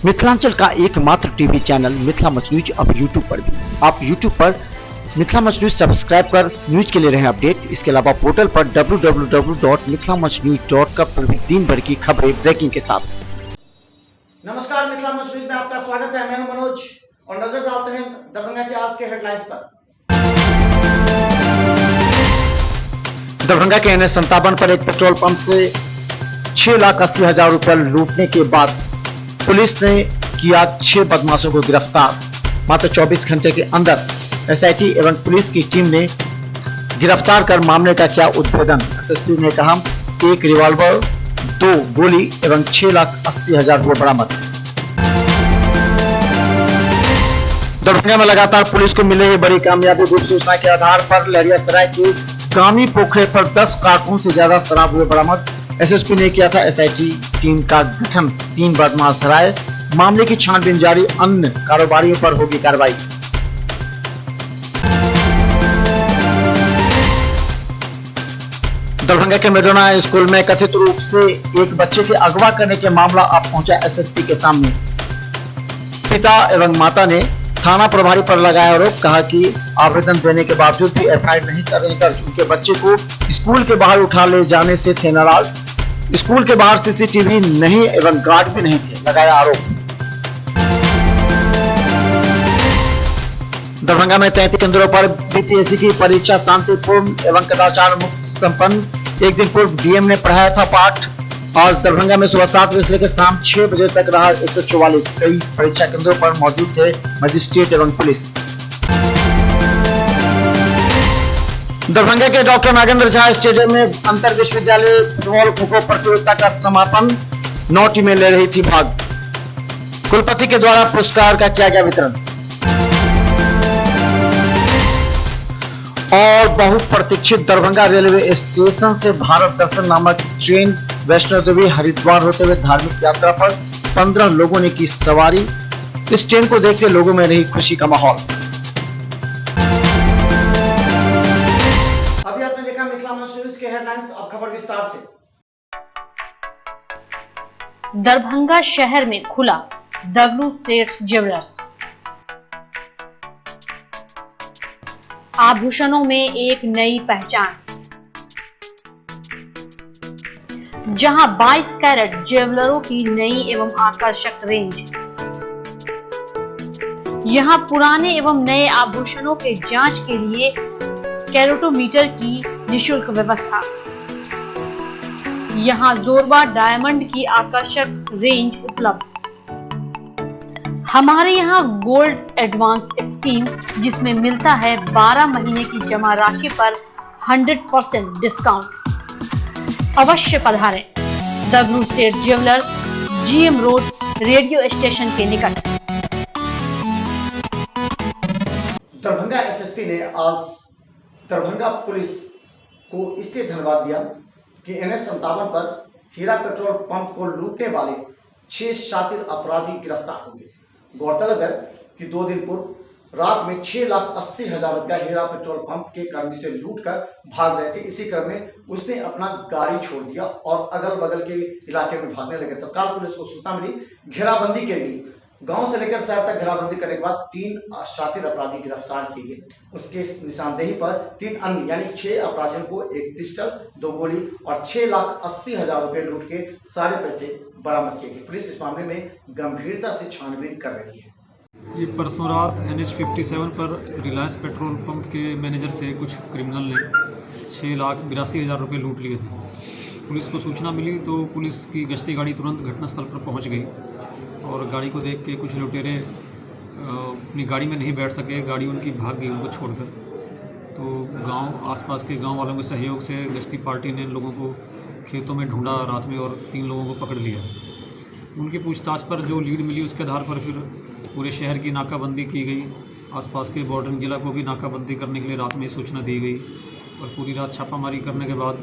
मिथिलांचल का एकमात्र TV channel Mithila much news अब यूट्यूब पर भी। आप यूट्यूब पर मिथिला मच न्यूज सब्सक्राइब कर न्यूज के लिए रहे अपडेट। इसके अलावा पोर्टल पर www.mithilamachnews.com पर भी दिन भर की खबरें ब्रेकिंग के साथ। नमस्कार, मिथिला मच न्यूज में आपका स्वागत है। मैं हूं मनोज और नजर डालते हैं दरभंगा के आज के हेडलाइंस पर। दरभंगा के NH57 पर एक पेट्रोल पंप से 6,80,000 रुपए लूटने के बाद पुलिस ने किया 6 बदमाशों को गिरफ्तार। मात्र 24 घंटे के अंदर SIT एवं पुलिस की टीम ने गिरफ्तार कर मामले का किया उद्भेदन। SSP ने कहा 1 रिवॉल्वर, 2 गोली एवं 6,80,000 रुपए बरामद। दरभंगा में लगातार पुलिस को मिल रही बड़ी कामयाबी। गुप्त सूचना के आधार पर लहरियासराय के गामी पोखरे पर 10 कार्टून से ज्यादा शराब हुए बरामद। SSP ने किया था SIT टीम का गठन। 3 बदमाश धराए। मामले की छानबीन जारी। अन्य कारोबारियों पर होगी कार्रवाई। दरभंगा के मेडोना स्कूल में कथित रूप से एक बच्चे के अगवा करने के मामला अब पहुंचा SSP के सामने। पिता एवं माता ने थाना प्रभारी पर लगाया आरोप। कहा कि आवेदन देने के बावजूद भी FIR नहीं कर रहे दर्ज। उनके बच्चे को स्कूल के बाहर उठा ले जाने से थे नाराज। स्कूल के बाहर CCTV नहीं एवं गार्ड भी नहीं थे, लगाया आरोप। दरभंगा में 33 केंद्रों पर BPSC की परीक्षा शांतिपूर्ण एवं कदाचार मुक्त संपन्न। एक दिन पूर्व DM ने पढ़ाया था पाठ। आज दरभंगा में सुबह 7 बजे से लेकर शाम 6 बजे तक रहा 144। कई परीक्षा केंद्रों पर मौजूद थे मजिस्ट्रेट एवं पुलिस। दरभंगा के डॉक्टर नागेंद्र झा स्टेडियम में अंतर विश्वविद्यालय फुटबॉल खो-खो प्रतियोगिता का समापन। 9 टीमें ले रही थी भाग। कुलपति के द्वारा पुरस्कार का किया गया वितरण। और बहुप्रतीक्षित दरभंगा रेलवे स्टेशन से भारत दर्शन नामक ट्रेन वैष्णो देवी हरिद्वार होते हुए धार्मिक यात्रा पर 15 लोगों ने की सवारी। इस ट्रेन को देखते लोगों में रही खुशी का माहौल। अभी आपने देखा मिथिला मच न्यूज के हेडलाइंस। अब खबर विस्तार से। दरभंगा शहर में खुला दगलू सेठ ज्वेलर्स। आभूषणों में एक नई पहचान। जहां 22 कैरेट ज्वेलरों की नई एवं आकर्षक रेंज। यहां पुराने एवं नए आभूषणों के जांच के लिए कैरेटोमीटर की निःशुल्क व्यवस्था। यहां जोरबा डायमंड की आकर्षक रेंज उपलब्ध। हमारे यहाँ गोल्ड एडवांस स्कीम, जिसमें मिलता है 12 महीने की जमा राशि पर 100% डिस्काउंट। अवश्य पधारें। दगलू सेठ jewellers, GM road, radio station के निकट। दरभंगा SSP ने आज दरभंगा पुलिस को इसलिए धन्यवाद दिया कि NH57 पर हीरा पेट्रोल पंप को लूटने वाले 6 शातिर अपराधी गिरफ्तार हो गए। गौरतलब है कि 2 दिन पूर्व रात में 6,80,000 रुपया हीरा पेट्रोल पंप के कर्मी से लूटकर भाग रहे थे। इसी क्रम में उसने अपना गाड़ी छोड़ दिया और अगल बगल के इलाके में भागने लगे। तत्काल पुलिस को सूचना मिली। घेराबंदी के लिए गांव से लेकर शहर तक घेराबंदी करने के बाद 3 शातिर अपराधी गिरफ्तार किए गए। उसके निशानदेही पर 3 अन्य यानी 6 अपराधियों को 1 पिस्टल, 2 गोली और 6,80,000 रुपए लूट के सारे पैसे बरामद किए गए। पुलिस इस मामले में गंभीरता से छानबीन कर रही है। ये परसों रात NH57 पर रिलायंस पेट्रोल पंप के मैनेजर से कुछ क्रिमिनल ने 6,82,000 रुपये लूट लिए थे। पुलिस को सूचना मिली तो पुलिस की गश्ती गाड़ी तुरंत घटनास्थल पर पहुंच गई और गाड़ी को देख के कुछ लुटेरे अपनी गाड़ी में नहीं बैठ सके। गाड़ी उनकी भाग गई उनको छोड़कर। तो गांव आसपास के गांव वालों के सहयोग से गश्ती पार्टी ने लोगों को खेतों में ढूंढा रात में और 3 लोगों को पकड़ लिया। उनकी पूछताछ पर जो लीड मिली उसके आधार पर फिर पूरे शहर की नाकाबंदी की गई। आसपास के बॉर्डरिंग जिला को भी नाकाबंदी करने के लिए रात में सूचना दी गई और पूरी रात छापामारी करने के बाद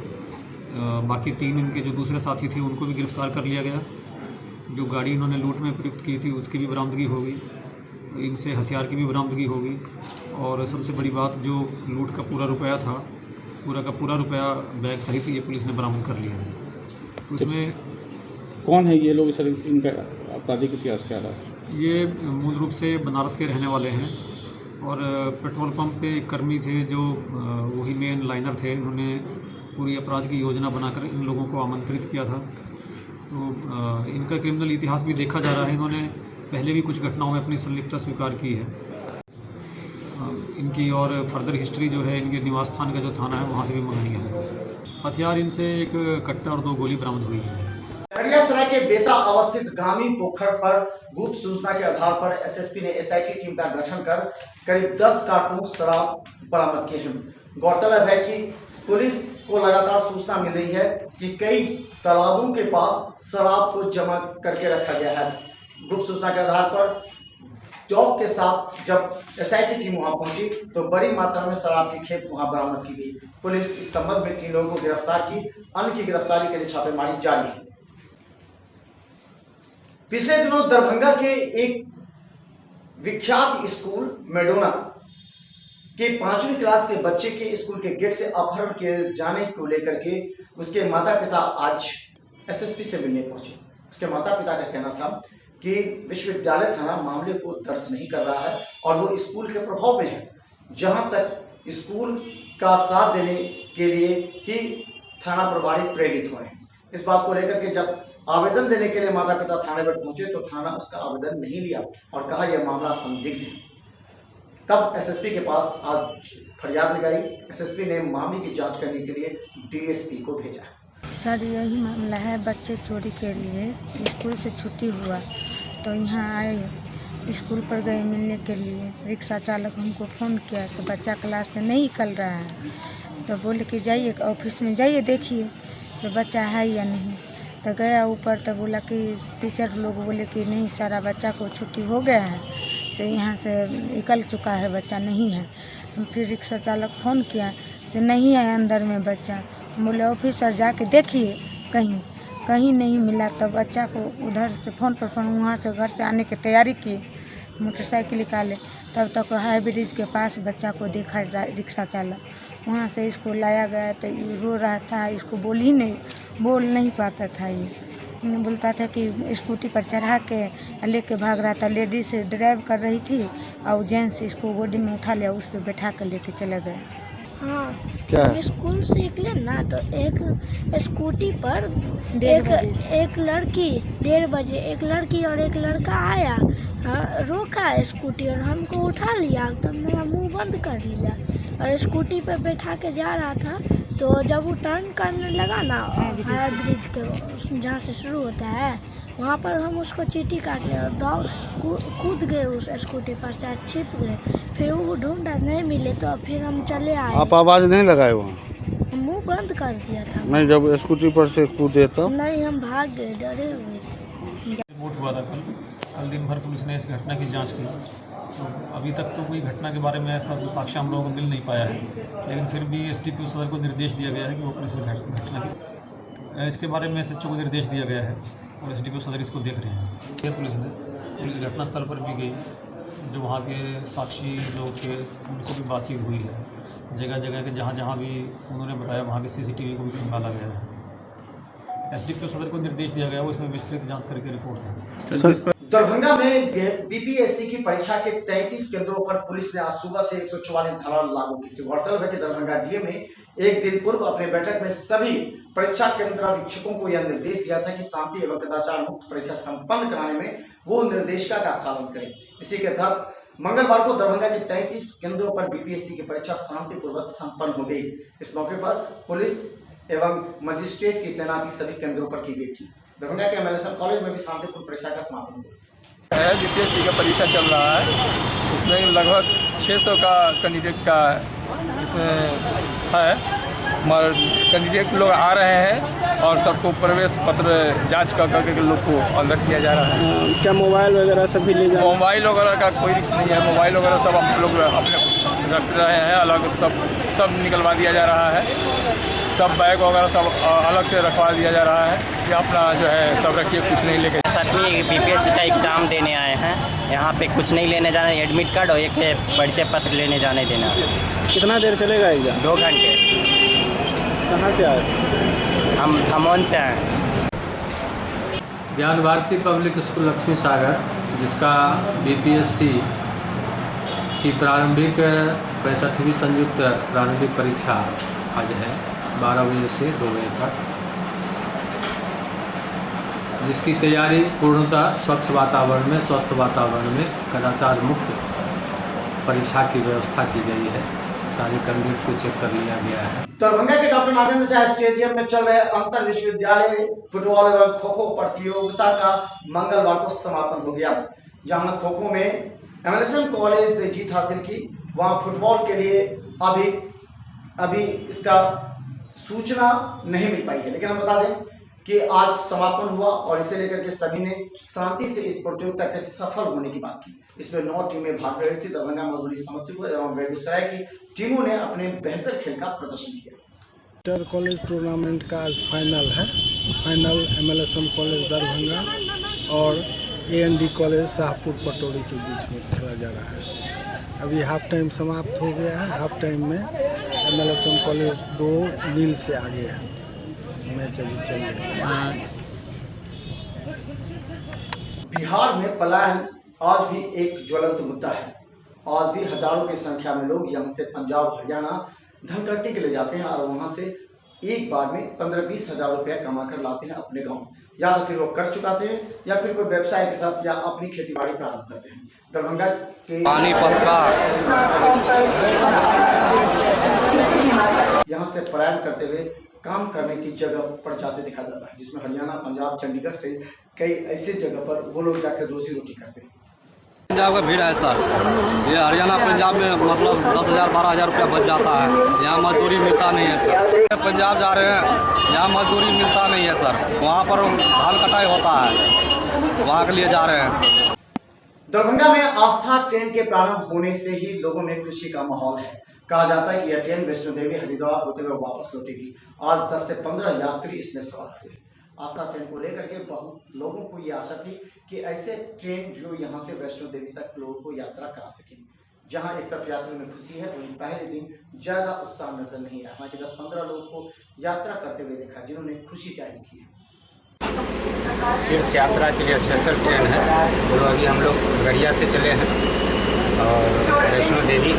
बाकी 3 इनके जो दूसरे साथी थे उनको भी गिरफ्तार कर लिया गया। जो गाड़ी इन्होंने लूट में प्रयुक्त की थी उसकी भी बरामदगी हो गई। इनसे हथियार की भी बरामदगी होगी और सबसे बड़ी बात जो लूट का पूरा रुपया था, पूरा का पूरा रुपया बैग सहित ये पुलिस ने बरामद कर लिया। उसमें कौन है ये लोग सर, इनका आपराधिक इतिहास क्या रहा? ये मूल रूप से बनारस के रहने वाले हैं और पेट्रोल पंप पे एक कर्मी थे जो वही मेन लाइनर थे। उन्होंने पूरी अपराध की योजना बनाकर इन लोगों को आमंत्रित किया था। तो इनका क्रिमिनल इतिहास भी देखा जा रहा है। इन्होंने पहले भी कुछ घटनाओं में अपनी संलिप्तता स्वीकार की है। इनकी और फर्दर हिस्ट्री जो है इनके निवास स्थान का जो थाना है वहाँ से भी मंगाई है। हथियार इनसे एक कट्टा और 2 गोली बरामद हुई है। सराय के बेता अवस्थित ग्रामीण पोखर पर गुप्त सूचना के आधार पर एसएसपी ने एसआईटी टीम का गठन कर करीब 10 कार्टून शराब बरामद किए हैं। गौरतलब है कि पुलिस को लगातार सूचना मिल रही है कि कई तालाबों के पास शराब को जमा करके रखा गया है। गुप्त सूचना के आधार पर चौक के साथ जब एसआईटी टीम वहां पहुंची तो बड़ी मात्रा में शराब की खेप वहां बरामद की गई। पुलिस इस संबंध में 3 लोगों को गिरफ्तार की, अन्य की गिरफ्तारी के लिए छापेमारी जारी है। पिछले दिनों दरभंगा के एक विख्यात स्कूल मेडोना के 5वीं क्लास के बच्चे के स्कूल के गेट से अपहरण किए जाने को लेकर के उसके माता पिता आज एसएसपी से मिलने पहुंचे। उसके माता पिता का कहना था कि विश्वविद्यालय थाना मामले को दर्ज नहीं कर रहा है और वो स्कूल के प्रभाव में है। जहां तक स्कूल का साथ देने के लिए ही थाना प्रभारी प्रेरित हुए हैं। इस बात को लेकर के जब आवेदन देने के लिए माता पिता थाने पर पहुंचे तो थाना उसका आवेदन नहीं लिया और कहा यह मामला संदिग्ध है। तब एसएसपी के पास आज फरियाद लगाई। एसएसपी ने मामले की जांच करने के लिए डीएसपी को भेजा। सर यही मामला है, बच्चे चोरी के लिए स्कूल से छुट्टी हुआ तो यहाँ आए, स्कूल पर गए मिलने के लिए। रिक्शा चालक हमको फ़ोन किया, से बच्चा क्लास से नहीं निकल रहा है तो बोले कि जाइए ऑफिस में जाइए देखिए से बच्चा है या नहीं। तो गया ऊपर तो बोला कि टीचर लोग बोले कि नहीं सारा बच्चा को छुट्टी हो गया है, से यहाँ से निकल चुका है, बच्चा नहीं है। फिर रिक्शा चालक फ़ोन किया से नहीं है अंदर में बच्चा। बोले ऑफिसर जाके देखिए कहीं नहीं मिला। तब बच्चा को उधर से फ़ोन वहाँ से घर से आने की तैयारी की, मोटरसाइकिल निकाले। तब तक हाई ब्रिज के पास बच्चा को देखा रिक्शा चालक, वहाँ से इसको लाया गया तो रो रहा था, इसको बोल नहीं पाता था। ये बोलता था कि स्कूटी पर चढ़ा के लेके भाग रहा था। लेडीज ड्राइव कर रही थी और जेंट्स इसको गोदी में उठा लिया, उस पर बैठा कर लेके चले गए। हाँ, क्या हम स्कूल से निकले ना तो एक स्कूटी पर एक लड़की 1:30 बजे एक लड़की और एक लड़का आया। हाँ, रोका स्कूटी और हमको उठा लिया तो मेरा मुंह बंद कर लिया और स्कूटी पे बैठा के जा रहा था। तो जब वो टर्न करने लगा ना हाई ब्रिज के जहाँ से शुरू होता है वहाँ पर हम उसको चीटी काट ले और कूद गए उस स्कूटी पर से, छिप गए। फिर वो ढूंढा नहीं मिले तो फिर हम चले आए। आप आवाज़ नहीं लगाए वहाँ? मुंह बंद कर दिया था। नहीं, जब स्कूटी पर से कूदे तो नहीं, हम भाग गए, डरे हुए थे। रिपोर्ट हुआ था कल दिन भर पुलिस ने इस घटना की जांच की। तो अभी तक तो कोई घटना के बारे में ऐसा कोई साक्ष्य हम लोगों को मिल नहीं पाया है, लेकिन फिर भी एसडीपीओ सदर को निर्देश दिया गया है कि वो पुलिस घटना की इसके बारे में एसएचओ को निर्देश दिया गया है और एसडीपीओ सदर इसको देख रहे हैं। पुलिस घटनास्थल पर भी गई, जो वहाँ के साक्षी लोग थे उनसे भी बातचीत हुई है। जगह जगह के जहाँ भी उन्होंने बताया वहाँ के सीसीटीवी को भी खंगाला गया है। एसडीपीओ सदर को निर्देश दिया गया वो इसमें विस्तृत जांच करके रिपोर्ट दें। दरभंगा में बीपीएससी की परीक्षा के 33 केंद्रों पर पुलिस ने आज सुबह से 144 धारा लागू की थी। गौरतलब है कि दरभंगा डीएम ने एक दिन पूर्व अपने बैठक में सभी परीक्षा केंद्राधीक्षकों को यह निर्देश दिया था कि शांति एवं कदाचार मुक्त परीक्षा संपन्न कराने में वो निर्देशिका का पालन करें। इसी के तहत मंगलवार को दरभंगा के 33 केंद्रों पर बीपीएससी की परीक्षा शांतिपूर्वक संपन्न हो गई। इस मौके पर पुलिस एवं मजिस्ट्रेट की तैनाती सभी केंद्रों पर की गई थी। दरभंगा के एमएलएसएम कॉलेज में भी शांतिपूर्ण परीक्षा का समापन हुआ। बीपीएससी का परीक्षा चल रहा है, इसमें लगभग 600 का कैंडिडेट का इसमें है। मगर कैंडिडेट लोग आ रहे हैं और सबको प्रवेश पत्र जांच कर करके लोग को अंदर किया जा रहा है। क्या मोबाइल वगैरह सब भी ले जा? मोबाइल वगैरह का कोई रिस्क नहीं है। मोबाइल वगैरह सब हम लोग अपने रख रहे हैं, अलग सब निकलवा दिया जा रहा है। सब बैग वगैरह सब अलग से रखवा दिया जा रहा है कि अपना जो है सब रखिए, कुछ नहीं लेके। 7वीं बीपीएससी का एग्ज़ाम देने आए हैं, यहाँ पे कुछ नहीं लेने जाना, एडमिट कार्ड और एक परिचय पत्र लेने जाने देना। कितना देर चलेगा एग्जाम? 2 घंटे। कहाँ से आए? हम खमौन से आए। ज्ञान भारती पब्लिक स्कूल लक्ष्मी सागर, जिसका बीपीएससी की प्रारंभिक 65वीं संयुक्त प्रारंभिक परीक्षा आज है 12 बजे से 2 बजे तक, जिसकी तैयारी पूर्णतः स्वच्छ वातावरण में, स्वस्थ वातावरण में कदाचार मुक्त परीक्षा की व्यवस्था की गई है। सारे कैंडिडेट को चेक कर लिया गया है। दरभंगा के डॉक्टर नागेंद्र शाह स्टेडियम में चल रहे अंतर विश्वविद्यालय फुटबॉल एवं खो खो प्रतियोगिता का मंगलवार को समापन हो गया, जहां खो खो में एमएलएसएम कॉलेज ने जीत हासिल की। वहां फुटबॉल के लिए अभी इसका सूचना नहीं मिल पाई है, लेकिन हम बता दें कि आज समापन हुआ और इसे लेकर के सभी ने शांति से इस प्रतियोगिता के सफल होने की बात की। इसमें 9 टीमें भाग रही थी। दरभंगा, मधुबनी, समस्तीपुर एवं बेगूसराय की टीमों ने अपने बेहतर खेल का प्रदर्शन किया। इंटर कॉलेज टूर्नामेंट का आज फाइनल है। फाइनल एमएलएसएम कॉलेज दरभंगा और एएनडी कॉलेज शाहपुर पटोरी के बीच में खेला जा रहा है। अभी हाफ टाइम समाप्त हो गया है। हाफ टाइम में एमएलएसएम कॉलेज 2-0 से आगे है। मैच अभी चल रहा है। बिहार में पलायन आज भी एक ज्वलंत मुद्दा है। आज भी हजारों की संख्या में लोग यहाँ से पंजाब, हरियाणा धन कटने के लिए जाते हैं और वहाँ से एक बार में 15-20 हजार रुपया कमा कर लाते हैं अपने गांव। या तो फिर वो कर चुकाते हैं या फिर कोई व्यवसाय के साथ या अपनी खेतीबाड़ी प्रारंभ करते हैं। दरभंगा के पानीपत का यहाँ से पलायन करते हुए काम करने की जगह पर जाते देखा जाता है, जिसमें हरियाणा, पंजाब, चंडीगढ़ से कई ऐसे जगह पर वो लोग जाकर रोजी रोटी करते हैं। पंजाब का भीड़ है सर। ये हरियाणा पंजाब में मतलब 10,000-12,000 रुपया बच जाता है। यहाँ मजदूरी मिलता नहीं है सर। पंजाब जा रहे हैं, यहाँ मजदूरी मिलता नहीं है सर। वहाँ पर धान कटाई होता है, वहाँ के लिए जा रहे हैं। दरभंगा में आस्था ट्रेन के प्रारंभ होने से ही लोगों में खुशी का माहौल है। कहा जाता है कि यह ट्रेन वैष्णो देवी, हरिद्वार होते हुए वापस लौटेगी। आज 10 से 15 यात्री इसमें सवार हुए। आस्था ट्रेन को लेकर के बहुत लोगों को ये आशा थी कि ऐसे ट्रेन जो यहाँ से वैष्णो देवी तक लोगों को यात्रा करा सके। जहाँ एक तरफ यात्री में खुशी है, वहीं पहले दिन ज़्यादा उत्साह नजर नहीं आया। हालांकि 10-15 लोगों को यात्रा करते हुए देखा, जिन्होंने खुशी जाहिर की है। तीर्थ यात्रा के लिए स्पेशल ट्रेन है जो अभी हम लोग गड़िया से चले हैं और वैष्णो देवी।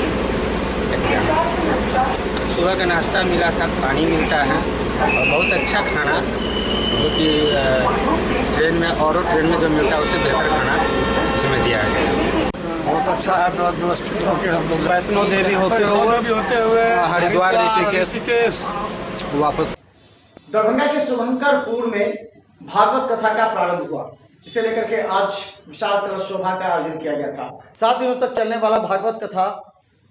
सुबह का नाश्ता मिला था, पानी मिलता है और बहुत अच्छा खाना, जो कि ट्रेन में और ट्रेन में जो मिलता है उससे बेहतर खाना इसमें दिया गया। बहुत अच्छा है, बहुत व्यवस्थित होकर हम लोग वैष्णो देवी होते हुए हरिद्वार, ऋषिकेश वापस। दरभंगा के शुभंकरपुर में भागवत कथा का प्रारंभ हुआ। इसे लेकर के आज विशाल कलश शोभा का आयोजन किया गया था। 7 दिनों तक चलने वाला भागवत कथा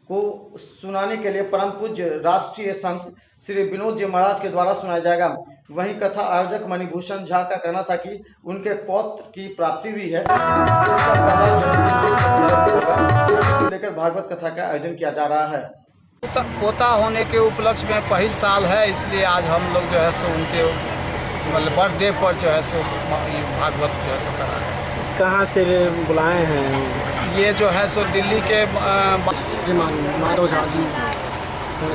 को सुनाने के लिए परम पूज्य राष्ट्रीय संत श्री विनोद जी महाराज के द्वारा सुनाया जाएगा। वहीं कथा आयोजक मणिभूषण झा का कहना था कि उनके पौत्र की प्राप्ति हुई है, लेकर भागवत कथा का आयोजन किया जा रहा है। पोता होने के उपलक्ष्य में पहली साल है, इसलिए आज हम लोग जो है सो उनके मतलब बर्थडे पर जो है सो भागवत जो है सो करा रहे हैं। कहाँ से बुलाए हैं? ये जो है सो दिल्ली के श्रीमान माधव झा जी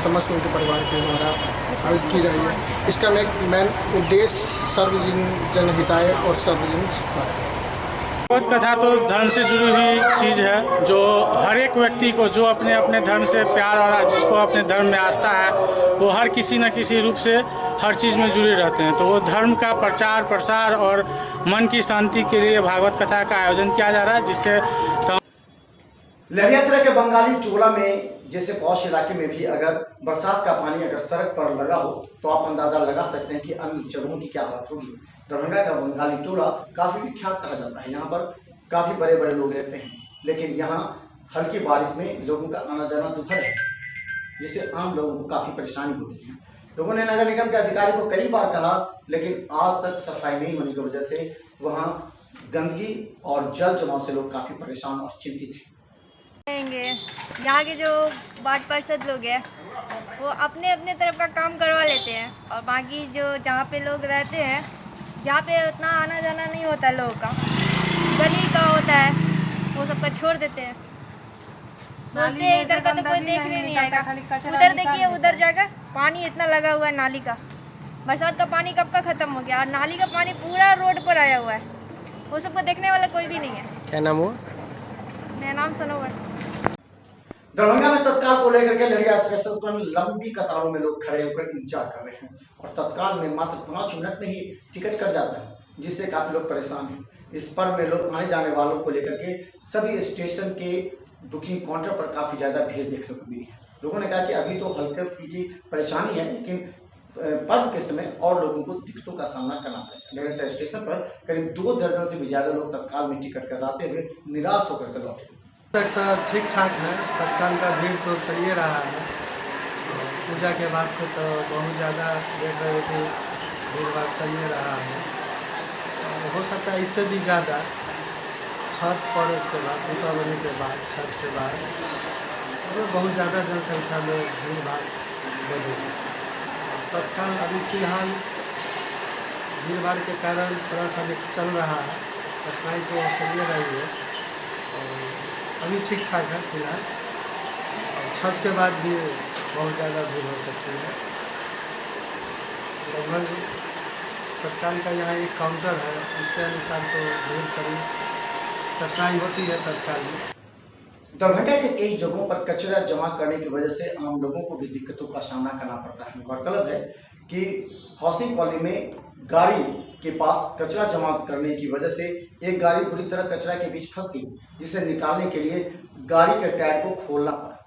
समस्त उनके परिवार के द्वारा आयोजित की रही है। इसका मेन उद्देश्य सर्वजन जनहिताय और सर्वजन सुखाय। भागवत कथा तो धर्म से जुड़ी हुई चीज़ है, जो हर एक व्यक्ति को जो अपने अपने धर्म से प्यार और जिसको अपने धर्म में आस्था है, वो हर किसी न किसी रूप से हर चीज़ में जुड़े रहते हैं। तो वो धर्म का प्रचार प्रसार और मन की शांति के लिए भागवत कथा का आयोजन किया जा रहा है, जिससे लहरियासराय के बंगाली टोला में जैसे पौष इलाके में भी अगर बरसात का पानी अगर सड़क पर लगा हो तो आप अंदाजा लगा सकते हैं कि अन्य जगहों की क्या हालत होगी। दरभंगा का बंगाली टोला काफ़ी विख्यात कहा जाता है। यहाँ पर काफ़ी बड़े बड़े लोग रहते हैं, लेकिन यहाँ हल्की बारिश में लोगों का आना जाना दुभर है, जिससे आम लोगों को काफ़ी परेशानी हो रही है। लोगों ने नगर निगम के अधिकारी को कई बार कहा, लेकिन आज तक सफाई नहीं होने की वजह से वहाँ गंदगी और जल जमाव से लोग काफ़ी परेशान और चिंतित हैं। यहाँ के जो वार्ड पार्षद लोग हैं वो अपने अपने तरफ का काम करवा लेते हैं, और बाकी जो जहाँ पे लोग रहते हैं, जहाँ पे उतना आना जाना नहीं होता है लोगों का, गली का होता है, वो सबका छोड़ देते हैं। सोचते हैं इधर का तो कोई देखने नहीं आएगा, उधर देखिए उधर जाकर पानी इतना लगा हुआ है नाली का। बरसात का पानी कब का खत्म हो गया और नाली का पानी पूरा रोड पर आया हुआ है। वो सबको देखने वाला कोई भी नहीं है। क्या नाम हुआ? मेरा नाम सनोवर। दरभंगा में तत्काल को लेकर के लहरिया स्टेशन पर लंबी कतारों में लोग खड़े होकर इंतजार कर रहे हैं और तत्काल में मात्र 5 मिनट में ही टिकट कट जाता है, जिससे काफी लोग परेशान हैं। इस पर्व में लोग आने जाने वालों को लेकर के सभी स्टेशन के बुकिंग काउंटर पर काफी ज्यादा भीड़ देखने को मिली है। लोगों ने कहा कि अभी तो हल्के फुल्की परेशानी है, लेकिन पर्व के समय और लोगों को दिक्कतों का सामना करना पड़ेगा। लहरिया स्टेशन पर करीब 2 दर्जन से भी ज्यादा लोग तत्काल में टिकट कटाते हुए निराश होकर के लौटे। ठीक ठाक है, तत्काल का भीड़ तो चल ही रहा है। पूजा के बाद से तो बहुत ज़्यादा देख रहे थे, भीड़ भाड़ चल ही रहा है। हो सकता है इससे भी ज़्यादा छठ पर्व के बाद, दीपावली के बाद, छठ के बाद बहुत ज़्यादा जनसंख्या में भीड़ भाड़ बढ़ेगी। तत्काल अभी फिलहाल भीड़ भाड़ के कारण थोड़ा सा चल रहा है, कठिनाई तो चल रही है। अभी ठीक ठाक है फिलहाल, और छठ के बाद भी बहुत ज़्यादा भीड़ हो सकती है। लगभग तत्काल का यहाँ एक काउंटर है, उसके अनुसार तो भीड़ चली कठिनाई होती है तत्काल में। दरभंगा के कई जगहों पर कचरा जमा करने की वजह से आम लोगों को भी दिक्कतों का सामना करना पड़ता है। गौरतलब है कि हाउसिंग कॉलोनी में गाड़ी के पास कचरा जमा करने की वजह से एक गाड़ी बुरी तरह कचरा के बीच फंस गई, जिसे निकालने के लिए गाड़ी के टायर को खोलना पड़ा।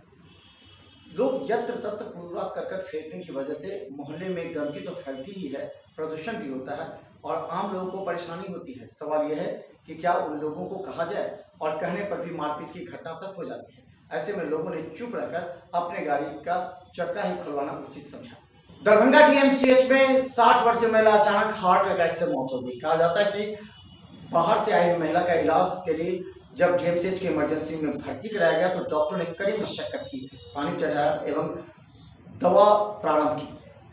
लोग यत्र तत्र कूड़ा करकट फेंकने की वजह से मोहल्ले में गंदगी तो फैलती ही है, प्रदूषण भी होता है और आम लोगों को परेशानी होती है। सवाल यह है कि क्या उन लोगों को कहा जाए, और कहने पर भी मारपीट की घटना तक हो जाती है। ऐसे में लोगों ने चुप रहकर अपने गाड़ी का चक्का ही खुलवाना उचित समझा। दरभंगा डीएमसीएच में 60 वर्षीय महिला अचानक हार्ट अटैक से मौत हो गई। कहा जाता है कि बाहर से आई महिला का इलाज के लिए जब डीएमसीएच के इमरजेंसी में भर्ती कराया गया तो डॉक्टर ने कड़ी मशक्कत की, पानी चढ़ाया एवं दवा प्रारंभ की।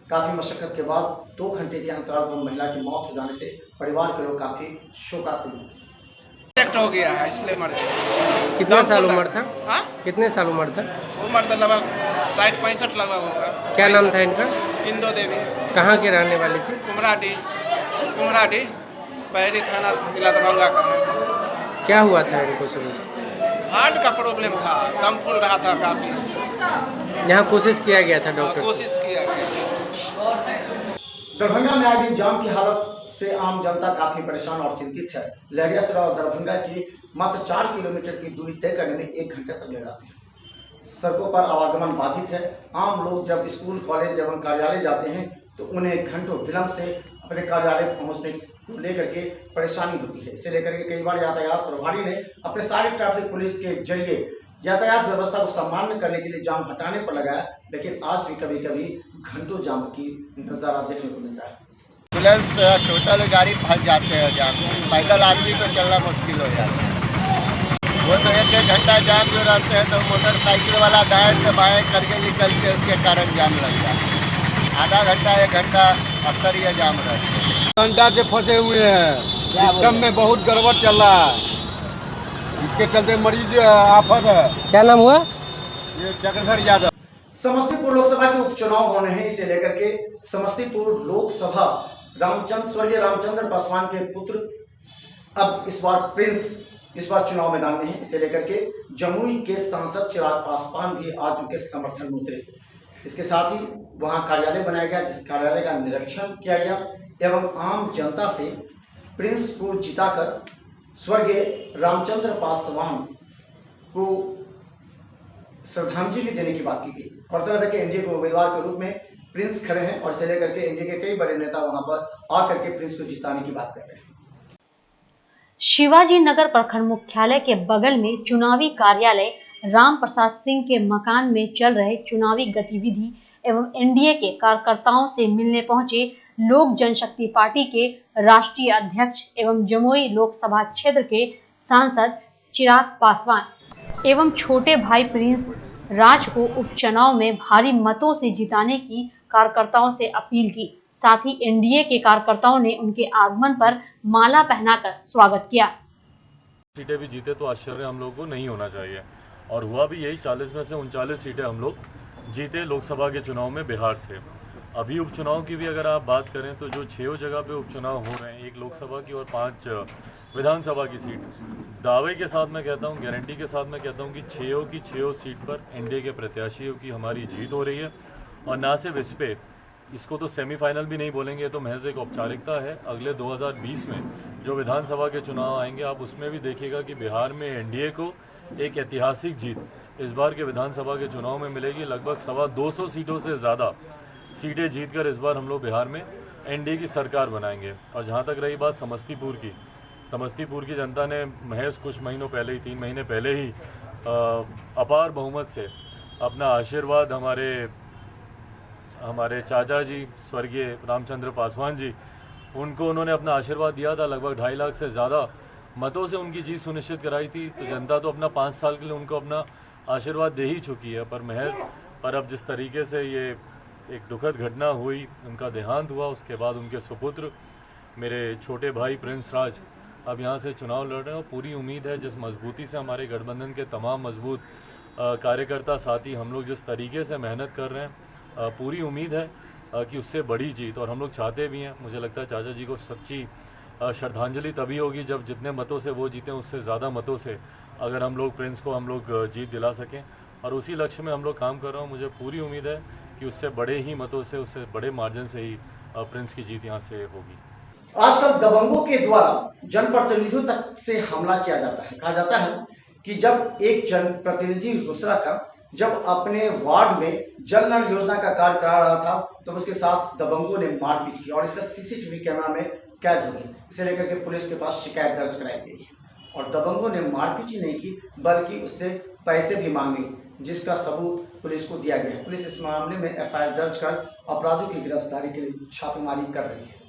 काफी मशक्कत के बाद 2 घंटे के अंतराल पर महिला की मौत हो जाने से परिवार के लोग काफी शोकाकुल हुए। हो गया है इसलिए मर गया। कितना साल उम्र था? हाँ? कितने साल उम्र था? उम्र तो लगभग 60-65 लगभग होगा। क्या नाम था इनका? इंदो देवी। कहाँ के रहने वाली थी? कुमराडी बहरी थाना जिला दरभंगा का है। क्या हुआ था इनको शुरू? हार्ट का प्रॉब्लम था, दम फूल रहा था काफी। यहाँ कोशिश किया गया था डॉक्टर? कोशिश किया गया। दरभंगा में आज जाम की हालत से आम जनता काफी परेशान और चिंतित है। लहरिया से और दरभंगा की मात्र 4 किलोमीटर की दूरी तय करने में 1 घंटे तक ले जाते हैं। सड़कों पर आवागमन बाधित है। आम लोग जब स्कूल, कॉलेज एवं कार्यालय जाते हैं तो उन्हें घंटों विलंब से अपने कार्यालय पहुंचने को लेकर के परेशानी होती है। इसे लेकर के कई बार यातायात प्रभारी ने अपने सारे ट्रैफिक पुलिस के जरिए यातायात व्यवस्था को सामान्य करने के लिए जाम हटाने पर लगाया, लेकिन आज भी कभी कभी घंटों जाम की नज़ारा देखने को मिलता है। टोटल गाड़ी फंस जाते हैं जाम में, पैदल आदमी को चलना मुश्किल हो जाता है। वो तो 1-1 घंटा जाम जो रहते हैं तो मोटरसाइकिल वाला दाएं से बाएं करके निकलते हैं, उसके कारण जाम लग जाता है। आधा घंटा 1 घंटा अक्सर ये जाम रहते हैं। घंटा से फंसे हुए हैं, सिस्टम में बहुत गड़बड़ चल रहा है, इसके चलते मरीज आफत है। क्या नाम हुआ? ये चक्रधर यादव। समस्तीपुर लोकसभा के उपचुनाव होने हैं, इसे लेकर के समस्तीपुर लोकसभा स्वर्गीय रामचंद्र पासवान के पुत्र अब इस बार चुनाव मैदान में है। इसे लेकर के जमुई के सांसद चिराग पासवान भी आज उनके समर्थन में उतरे। इसके साथ ही वहां कार्यालय बनाया गया, जिस कार्यालय का निरीक्षण किया गया एवं आम जनता से प्रिंस को जिताकर स्वर्गीय रामचंद्र पासवान को श्रद्धांजलि देने की बात की गई। गौरतलब है कि एनडीए के उम्मीदवार के रूप में प्रिंस खड़े हैं और इसे लेकर के एनडीए के कई बड़े नेता वहां पर आकर के प्रिंस को जिताने की बात कर रहे हैं। शिवाजी नगर प्रखंड मुख्यालय के बगल में चुनावी कार्यालय राम प्रसाद सिंह के मकान में चल रहे चुनावी गतिविधि एवं एनडीए के कार्यकर्ताओं से मिलने पहुंचे लोक जनशक्ति पार्टी के राष्ट्रीय अध्यक्ष एवं जमुई लोकसभा क्षेत्र के सांसद चिराग पासवान एवं छोटे भाई प्रिंस राज को उपचुनाव में भारी मतों से जिताने की कार्यकर्ताओं से अपील की। साथ ही एनडीए के कार्यकर्ताओं ने उनके आगमन पर माला पहनाकर स्वागत किया। सीटें भी जीते तो आश्चर्य हम लोगों को नहीं होना चाहिए, और हुआ भी यही। 40 में से 39 सीटें हम लोग जीते लोकसभा के चुनाव में बिहार से। अभी उपचुनाव की भी अगर आप बात करें तो जो 6 जगह पे उपचुनाव हो रहे हैं, 1 लोकसभा की और 5 विधानसभा की सीट, दावे के साथ मैं कहता हूँ, गारंटी के साथ मैं कहता हूँ कि 6 की 6 सीट पर एनडीए के प्रत्याशियों की हमारी जीत हो रही है। और ना सिर्फ इस पे, इसको तो सेमीफाइनल भी नहीं बोलेंगे, तो महज एक औपचारिकता है। अगले 2020 में जो विधानसभा के चुनाव आएंगे, आप उसमें भी देखिएगा कि बिहार में एनडीए को एक ऐतिहासिक जीत इस बार के विधानसभा के चुनाव में मिलेगी। लगभग 225 सीटों से ज़्यादा सीटें जीतकर इस बार हम लोग बिहार में एनडीए की सरकार बनाएंगे। और जहाँ तक रही बात समस्तीपुर की जनता ने महज कुछ महीनों पहले ही, 3 महीने पहले ही अपार बहुमत से अपना आशीर्वाद हमारे चाचा जी स्वर्गीय रामचंद्र पासवान जी, उनको उन्होंने अपना आशीर्वाद दिया था। लगभग 2.5 लाख से ज़्यादा मतों से उनकी जीत सुनिश्चित कराई थी। तो जनता तो अपना 5 साल के लिए उनको अपना आशीर्वाद दे ही चुकी है। पर अब जिस तरीके से ये एक दुखद घटना हुई, उनका देहांत हुआ, उसके बाद उनके सुपुत्र मेरे छोटे भाई प्रिंस राज अब यहाँ से चुनाव लड़ रहे हैं। और पूरी उम्मीद है, जिस मजबूती से हमारे गठबंधन के तमाम मजबूत कार्यकर्ता साथी हम लोग जिस तरीके से मेहनत कर रहे हैं, पूरी उम्मीद है कि उससे बड़ी जीत, और हम लोग चाहते भी हैं। मुझे लगता है चाचा जी को सच्ची श्रद्धांजलि तभी होगी जब जितने मतों से वो जीतें, उससे ज़्यादा मतों से अगर हम लोग प्रिंस को जीत दिला सकें। और उसी लक्ष्य में हम लोग काम कर रहे हैं। मुझे पूरी उम्मीद है कि उससे बड़े ही मतों से, उससे बड़े मार्जिन से ही प्रिंस की जीत यहाँ से होगी। आजकल दबंगों के द्वारा जनप्रतिनिधियों तक से हमला किया जाता है। कहा जाता है कि जब एक जनप्रतिनिधि रोसड़ा का जब अपने वार्ड में जल नल योजना का कार्य करा रहा था, तब उसके साथ दबंगों ने मारपीट की और इसका सीसीटीवी कैमरा में कैद हो गई। इसे लेकर के पुलिस के पास शिकायत दर्ज कराई गई है और दबंगों ने मारपीट ही नहीं की बल्कि उससे पैसे भी मांगे, जिसका सबूत पुलिस को दिया गया है। पुलिस इस मामले में एफआईआर दर्ज कर अपराधियों की गिरफ्तारी के लिए छापेमारी कर रही है।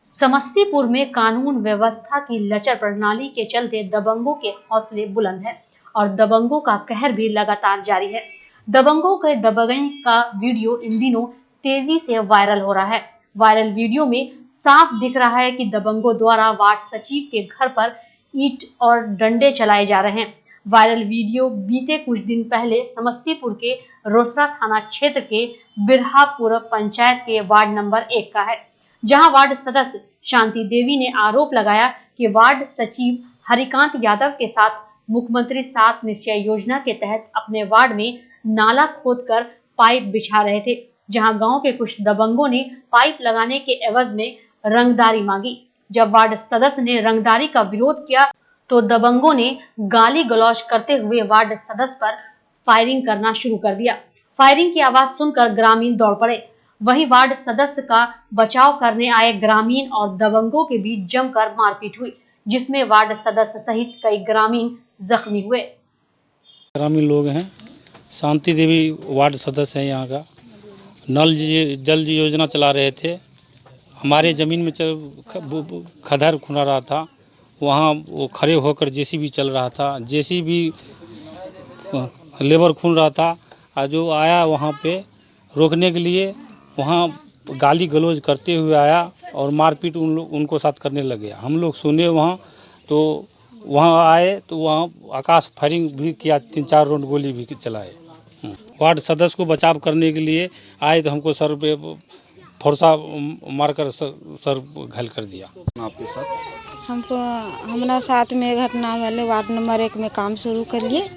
समस्तीपुर में कानून व्यवस्था की लचर प्रणाली के चलते दबंगों के हौसले बुलंद है और दबंगों का कहर भी लगातार जारी है। दबंगों के दबंगई का वीडियो इन दिनों तेजी से वायरल हो रहा है। वायरल वीडियो में साफ दिख रहा है कि दबंगों द्वारा वार्ड सचिव के घर पर ईंट और डंडे चलाए जा रहे हैं। वायरल वीडियो बीते कुछ दिन पहले समस्तीपुर के रोसड़ा थाना क्षेत्र के बिरहापुर पंचायत के वार्ड नंबर 1 का है, जहां वार्ड सदस्य शांति देवी ने आरोप लगाया कि वार्ड सचिव हरिकांत यादव के साथ मुख्यमंत्री 7 निश्चय योजना के तहत अपने वार्ड में नाला खोदकर पाइप बिछा रहे थे, जहां गांव के कुछ दबंगों ने पाइप लगाने के एवज में रंगदारी मांगी। जब वार्ड सदस्य ने रंगदारी का विरोध किया तो दबंगों ने गाली गलौज करते हुए वार्ड सदस्य पर फायरिंग करना शुरू कर दिया। फायरिंग की आवाज सुनकर ग्रामीण दौड़ पड़े। वहीं वार्ड सदस्य का बचाव करने आए ग्रामीण और दबंगों के बीच जमकर मारपीट हुई, जिसमें वार्ड सदस्य सहित कई ग्रामीण जख्मी हुए। ग्रामीण लोग हैं, शांति देवी वार्ड सदस्य हैं यहाँ का। नल जल योजना चला रहे थे, हमारे ज़मीन में खदर खुना रहा था, वहाँ वो खड़े होकर जेसीबी चल रहा था, जेसीबी लेबर खून रहा था। और जो आया वहाँ पे रोकने के लिए, वहाँ गाली गलौज करते हुए आया और मारपीट उनको साथ करने लग गया। हम लोग सुने वहाँ, तो वहाँ आए तो वहाँ आकाश फायरिंग भी किया, 3-4 राउंड गोली भी चलाए। वार्ड सदस्य को बचाव करने के लिए आए तो हमको सर पे फरसा मारकर सर घायल कर दिया। आपके साथ हमको हमारा साथ में घटना भेले, वार्ड नंबर 1 में काम शुरू करिए,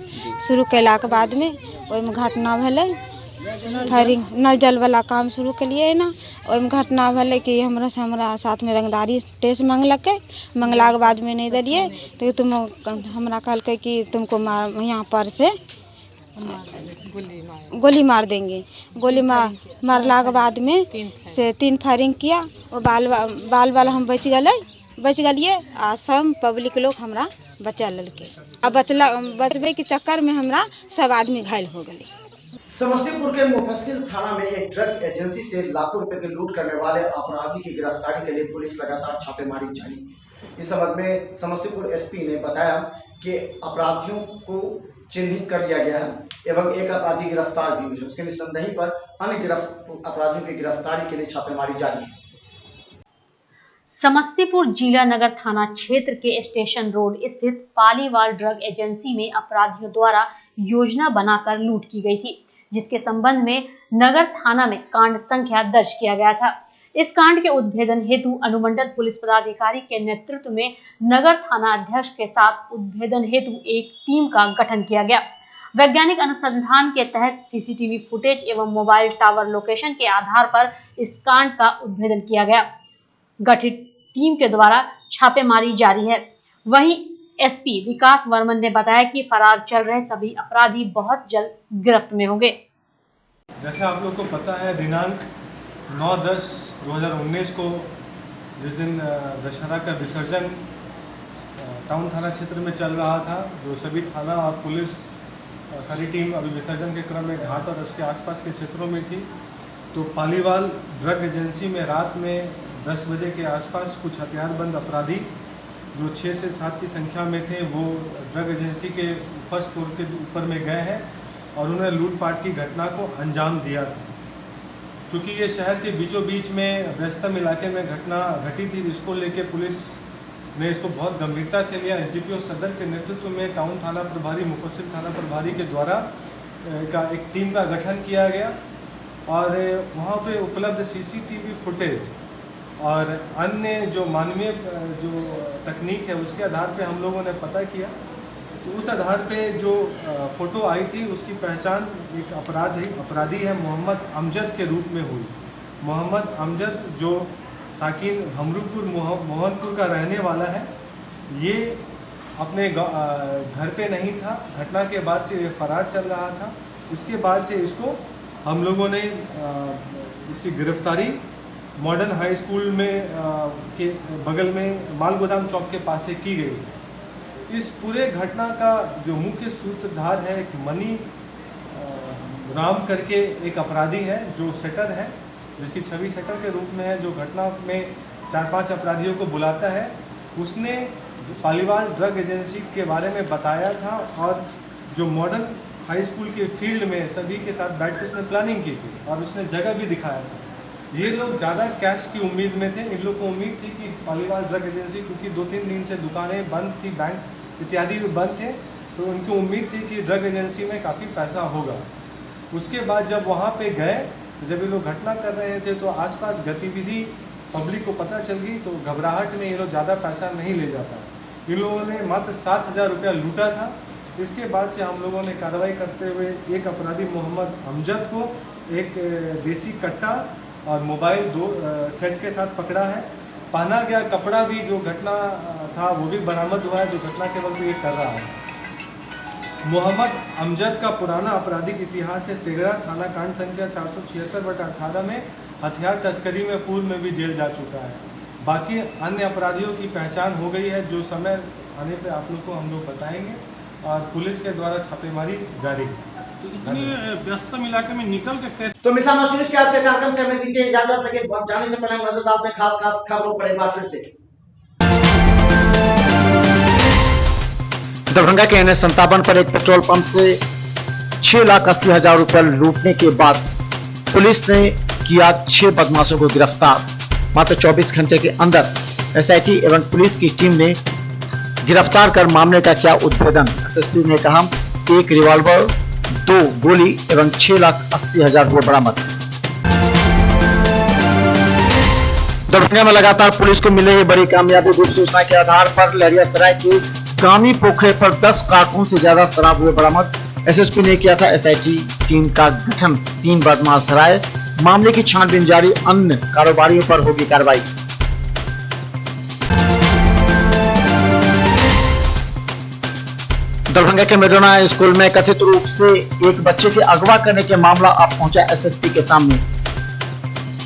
शुरू कैला के बाद में ओहि में घटना भेले, फायरिंग नल जल वाला काम शुरू करिए ना, ओहि में घटना भेले कि हमरा साथ में रंगदारी टेस्ट मांगलकै, मंगला के बाद में नहीं दिलिए तो तुम हमरा कहलकै कि तुमको यहाँ पर से गोली मार देंगे। गोली मारला के बाद में से 3 फायरिंग किया। वो बाल हम बच गलिए आ सब पब्लिक लोग हमरा बचा ललके। अब बचबे के चक्कर में हमरा सब आदमी घायल हो गए। समस्तीपुर के मुफस्सिल थाना में एक ड्रग एजेंसी से लाखों रुपए की लूट करने वाले अपराधी की गिरफ्तारी के लिए पुलिस लगातार छापेमारी जारी। इस संबंध में समस्तीपुर एसपी ने बताया कि अपराधियों को चिन्हित कर लिया गया है एवं एक अपराधी गिरफ्तार भी हुए हैं। उसके निसंदेही पर अन्य अपराधियों की गिरफ्तारी के लिए छापेमारी जारी है। समस्तीपुर जिला नगर थाना क्षेत्र के स्टेशन रोड स्थित पालीवाल ड्रग एजेंसी में अपराधियों द्वारा योजना बनाकर लूट की गई थी, जिसके संबंध में नगर थाना में कांड संख्या दर्ज किया गया था। इस कांड के उद्भेदन हेतु अनुमंडल पुलिस पदाधिकारी के नेतृत्व में नगर थाना अध्यक्ष के साथ उद्भेदन हेतु एक टीम का गठन किया गया। वैज्ञानिक अनुसंधान के तहत सीसीटीवी फुटेज एवं मोबाइल टावर लोकेशन के आधार पर इस कांड का उद्भेदन किया गया। गठित टीम के द्वारा छापेमारी जारी है। वहीं एसपी विकास वर्मन ने बताया कि फरार चल रहे सभी अपराधी बहुत जल्द गिरफ्त में होंगे। जैसा आप लोग को पता है, दिनांक 9/10/2019 को जिस दिन दशहरा का विसर्जन टाउन थाना क्षेत्र में चल रहा था, जो सभी थाना और पुलिस सारी टीम अभी विसर्जन के क्रम में घाट और उसके आसपास के क्षेत्रों में थी, तो पालीवाल ड्रग एजेंसी में रात में 10 बजे के आसपास कुछ हथियारबंद अपराधी जो 6 से 7 की संख्या में थे, वो ड्रग एजेंसी के फर्स्ट फ्लोर के ऊपर में गए हैं और उन्होंने लूटपाट की घटना को अंजाम दिया था। चूँकि ये शहर के बीचों बीच में व्यस्तम इलाके में घटना घटी थी, इसको लेके पुलिस ने इसको बहुत गंभीरता से लिया। एसडीपीओ सदर के नेतृत्व में टाउन थाना प्रभारी, मुफस्सिल थाना प्रभारी के द्वारा एक टीम का गठन किया गया और वहाँ पे उपलब्ध सीसीटीवी फुटेज और अन्य जो मानवीय जो तकनीक है उसके आधार पे हम लोगों ने पता किया। तो उस आधार पे जो फ़ोटो आई थी उसकी पहचान एक अपराधी है मोहम्मद अमजद के रूप में हुई। मोहम्मद अमजद जो साकिन हमरूपुर मोहनपुर का रहने वाला है, ये अपने घर पे नहीं था। घटना के बाद से ये फरार चल रहा था। इसके बाद से इसको हम लोगों ने इसकी गिरफ्तारी मॉडर्न हाई स्कूल में के बगल में माल गोदाम चौक के पास से की गई। इस पूरे घटना का जो मुख्य सूत्रधार है एक मनी राम करके एक अपराधी है जो सेटर है, जिसकी छवि सेटर के रूप में है, जो घटना में 4-5 अपराधियों को बुलाता है। उसने पालीवाल ड्रग एजेंसी के बारे में बताया था और जो मॉडर्न हाई स्कूल के फील्ड में सभी के साथ बैठ कर उसने प्लानिंग की थी और उसने जगह भी दिखाया था। ये लोग ज़्यादा कैश की उम्मीद में थे। इन लोग को उम्मीद थी कि पालीवाल ड्रग एजेंसी, चूँकि 2-3 दिन से दुकानें बंद थी, बैंक इत्यादि भी बंद थे, तो उनको उम्मीद थी कि ड्रग एजेंसी में काफ़ी पैसा होगा। उसके बाद जब वहाँ पे गए, तो जब ये लोग घटना कर रहे थे तो आसपास गतिविधि पब्लिक को पता चल गई, तो घबराहट में ये लोग ज़्यादा पैसा नहीं ले जाता। इन लोगों ने मात्र 7,000 रुपया लूटा था। इसके बाद से हम लोगों ने कार्रवाई करते हुए एक अपराधी मोहम्मद अमजद को एक देसी कट्टा और मोबाइल 2 सेट के साथ पकड़ा है। पहना गया कपड़ा भी जो घटना था वो भी बरामद हुआ है, जो घटना के वक्त ये कर रहा है। मोहम्मद अमजद का पुराना आपराधिक इतिहास है। तेगड़ा थाना कांड संख्या 476/18 में हथियार तस्करी में पूर्व में भी जेल जा चुका है। बाकी अन्य अपराधियों की पहचान हो गई है, जो समय आने पे आप लोग को हम लोग बताएंगे और पुलिस के द्वारा छापेमारी जारी है। तो इतने व्यस्तम इलाके में निकल के कैसे? तो मिथिला मस्ट न्यूज के आज के कार्यक्रम से हमें दीजिए इजाजत, लेकिन जाने से पहले हम नजर डालते हैं खास खबरों पर एक बार फिर से। दरभंगा के NH57 पर एक पेट्रोल पंप से 6,80,000 रुपया लूटने के बाद पुलिस ने किया 6 बदमाशों को गिरफ्तार। मात्र 24 घंटे के अंदर SIT एवं पुलिस की टीम ने गिरफ्तार कर मामले का किया उद्भेदन। SSP ने कहा 1 रिवॉल्वर, 2 गोली एवं 6,80,000 रुपये बरामद। दरभंगा में लगातार पुलिस को मिल रही बड़ी कामयाबी। गुप्त सूचना के आधार पर लहरियासराय के गामी पोखरे पर 10 कार्टून से ज्यादा शराब हुए बरामद। SSP ने किया था SIT टीम का गठन। 3 बदमाश धराए। मामले की छानबीन जारी। अन्य कारोबारियों पर होगी कार्रवाई। दरभंगा के मेडोना स्कूल में कथित रूप से एक बच्चे के अगवा करने के मामला अब पहुंचा SSP के सामने।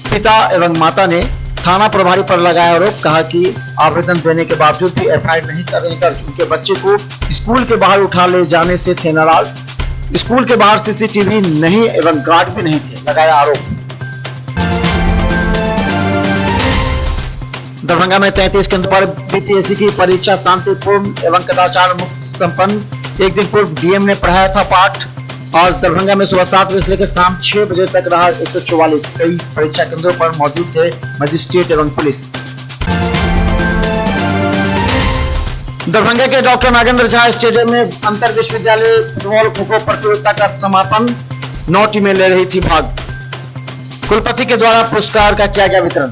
पिता एवं माता ने थाना प्रभारी पर लगाया आरोप। कहा कि आवेदन देने के बावजूद भी FIR नहीं करने पर उनके बच्चे को स्कूल के बाहर उठा ले जाने से थे नाराज। स्कूल के बाहर CCTV नहीं एवं गार्ड भी नहीं थे, लगाया आरोप। दरभंगा में 33 केंद्र पर BPSC की परीक्षा शांतिपूर्ण एवं कदाचार मुक्त संपन्न। एक दिन पूर्व DM ने पढ़ाया था पाठ। आज दरभंगा में सुबह 7 बजे से लेकर शाम 6 बजे तक रहा 144। कई परीक्षा केंद्रों पर मौजूद थे मजिस्ट्रेट एवं पुलिस। दरभंगा के डॉक्टर नागेंद्र झा स्टेडियम में अंतर विश्वविद्यालय फुटबॉल खो-खो प्रतियोगिता का समापन। 9 टीमें ले रही थी भाग। कुलपति के द्वारा पुरस्कार का किया गया वितरण।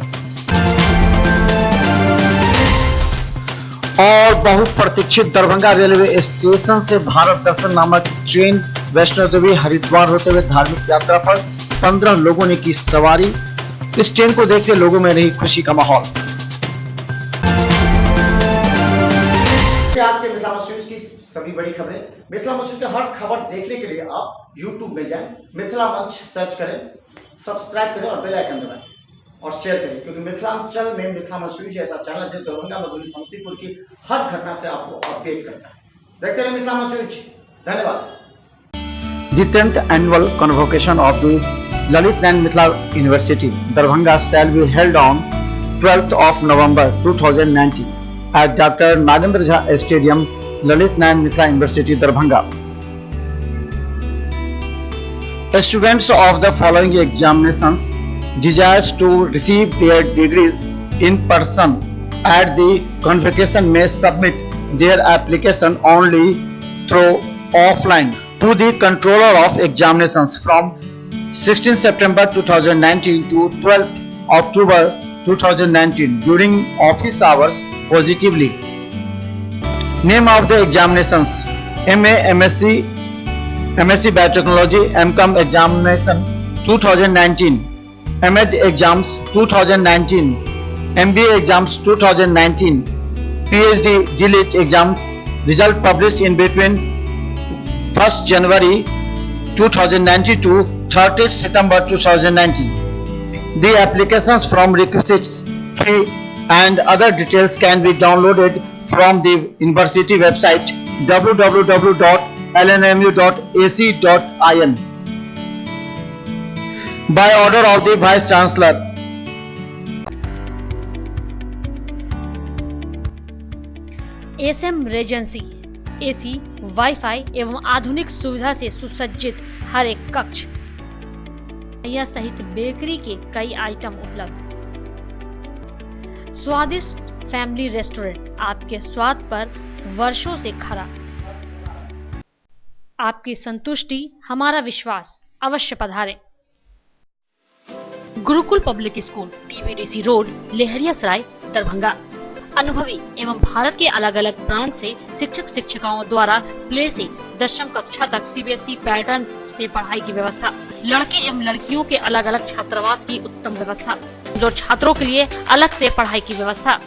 और बहुप्रतीक्षित दरभंगा रेलवे स्टेशन से भारत दर्शन नामक ट्रेन वैष्णो देवी हरिद्वार होते हुए धार्मिक यात्रा पर 15 लोगों ने की सवारी। इस ट्रेन को देखते लोगों में रही खुशी का माहौल। आज के मिथिला मंच न्यूज की सभी बड़ी खबरें, मिथिला मंच की हर खबर देखने के लिए आप YouTube में जाएं, मिथिला मंच सर्च करें, सब्सक्राइब करें और बेल आइकन दबाएं और शेयर करें, क्योंकि मिथिलांचल में मिथिला मंच न्यूज ऐसा चैनल जो दरभंगा, मधुबनी, समस्तीपुर की हर घटना से आपको अपडेट करता है। देखते रहिए मिथिला मंच न्यूज। धन्यवाद। The 10th annual convocation of the Lalit Nayan Mithila University, Darbhanga shall be held on 12th of November 2019 at Dr. Nagendra Jha Stadium, Lalit Nayan Mithila University, Darbhanga. Students of the following examinations desires to receive their degrees in person at the convocation may submit their application only through offline to the controller of examinations from 16 September 2019 to 12 October 2019 during office hours positively. Name of the examinations: MA, MSc Biotechnology, MCom examination 2019, MAd exams 2019, MBA exams 2019, PhD DLit exam result published in between 1st January 2019 to 30th September 2019. The applications from requisites, fee and other details can be downloaded from the university website www.lnmu.ac.in by order of the Vice Chancellor. SM Regency AC, WiFi एवं आधुनिक सुविधा से सुसज्जित हर एक कक्ष यह सहित bakery के कई आइटम उपलब्ध। स्वादिष्ट फैमिली रेस्टोरेंट आपके स्वाद पर वर्षों से खरा। आपकी संतुष्टि हमारा विश्वास। अवश्य पधारें। Gurukul public school, TBDC road, Laheriasarai, Darbhanga. अनुभवी एवं भारत के अलग अलग प्रांत से शिक्षक शिक्षिकाओं द्वारा प्ले से 10वीं कक्षा तक सीबीएसई पैटर्न से पढ़ाई की व्यवस्था। लड़के एवं लड़कियों के अलग अलग छात्रावास की उत्तम व्यवस्था। जो छात्रों के लिए अलग से पढ़ाई की व्यवस्था।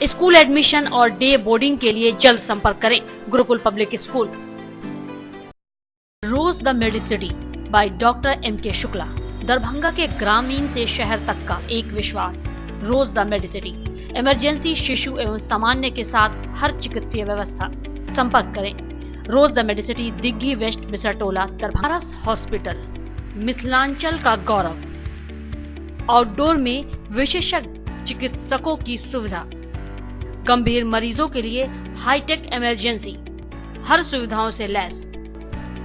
स्कूल एडमिशन और डे बोर्डिंग के लिए जल्द संपर्क करें। Gurukul public school. Rose the Medicity by doctor MK Shukla, Darbhanga के ग्रामीण से शहर तक का एक विश्वास। रोज द मेडिसिटी, इमरजेंसी, शिशु एवं सामान्य के साथ हर चिकित्सीय व्यवस्था। संपर्क करें। Rose the medicity, Digghi west, Bisartola, Darbhanga. Hospital, Mithilanchal का गौरव। आउटडोर में विशेषज्ञ चिकित्सकों की सुविधा। गंभीर मरीजों के लिए हाईटेक इमरजेंसी, हर सुविधाओं से लैस।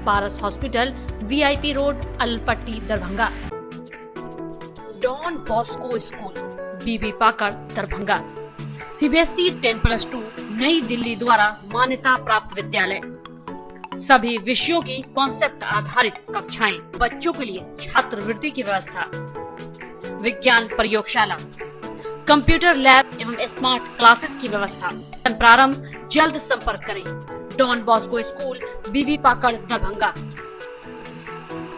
Paras hospital, VIP road, Allalpatti, Darbhanga. Don Bosco school, BB Pakar, Darbhanga. CBSE 10+2 नई दिल्ली द्वारा मान्यता प्राप्त विद्यालय। सभी विषयों की कॉन्सेप्ट आधारित कक्षाएं। बच्चों के लिए छात्रवृत्ति की व्यवस्था। विज्ञान प्रयोगशाला, कंप्यूटर लैब एवं स्मार्ट क्लासेस की व्यवस्था। प्रारंभ जल्द संपर्क करें। Don Bosco school, BB Pakar, Darbhanga.